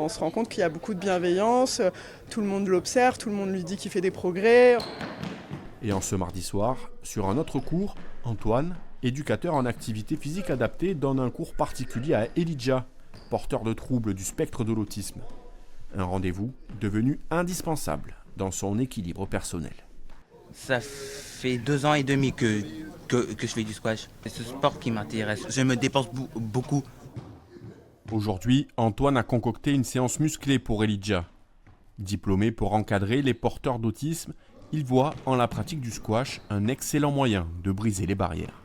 on se rend compte qu'il y a beaucoup de bienveillance, tout le monde l'observe, tout le monde lui dit qu'il fait des progrès. Et en ce mardi soir, sur un autre cours, Antoine, éducateur en activité physique adaptée, donne un cours particulier à Elijah, porteur de troubles du spectre de l'autisme. Un rendez-vous devenu indispensable dans son équilibre personnel. Ça fait 2 ans et demi que je fais du squash. C'est ce sport qui m'intéresse. Je me dépense beaucoup. Aujourd'hui, Antoine a concocté une séance musclée pour Elijah. Diplômé pour encadrer les porteurs d'autisme, il voit en la pratique du squash un excellent moyen de briser les barrières.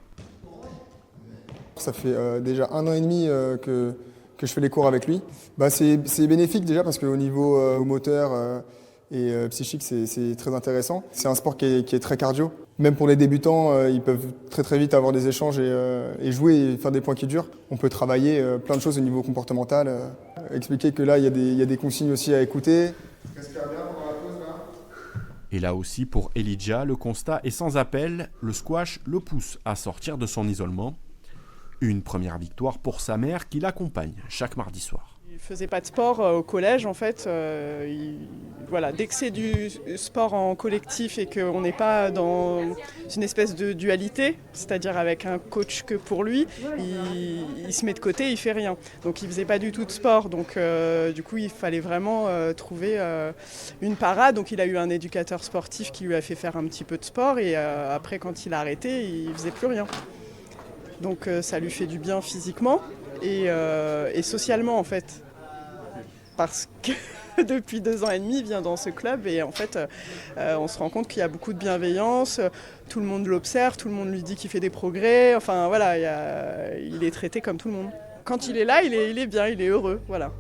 Ça fait déjà 1 an et demi que je fais les cours avec lui. C'est bénéfique déjà parce qu'au niveau moteur et psychique, c'est très intéressant. C'est un sport qui est très cardio. Même pour les débutants, ils peuvent très vite avoir des échanges et jouer et faire des points qui durent. On peut travailler plein de choses au niveau comportemental. Expliquer que là, il y a des consignes aussi à écouter. Et là aussi, pour Elijah, le constat est sans appel. Le squash le pousse à sortir de son isolement. Une première victoire pour sa mère qui l'accompagne chaque mardi soir. Il ne faisait pas de sport au collège en fait. Dès que c'est du sport en collectif et qu'on n'est pas dans une espèce de dualité, c'est-à-dire avec un coach que pour lui, il se met de côté, il ne fait rien. Donc il ne faisait pas du tout de sport. Donc du coup il fallait vraiment trouver une parade. Donc il a eu un éducateur sportif qui lui a fait faire un petit peu de sport et après quand il a arrêté, il ne faisait plus rien. Donc ça lui fait du bien physiquement et socialement en fait. Parce que depuis 2 ans et demi, il vient dans ce club et en fait, on se rend compte qu'il y a beaucoup de bienveillance, tout le monde l'observe, tout le monde lui dit qu'il fait des progrès, enfin voilà, il est traité comme tout le monde. Quand il est là, il est bien, il est heureux, voilà.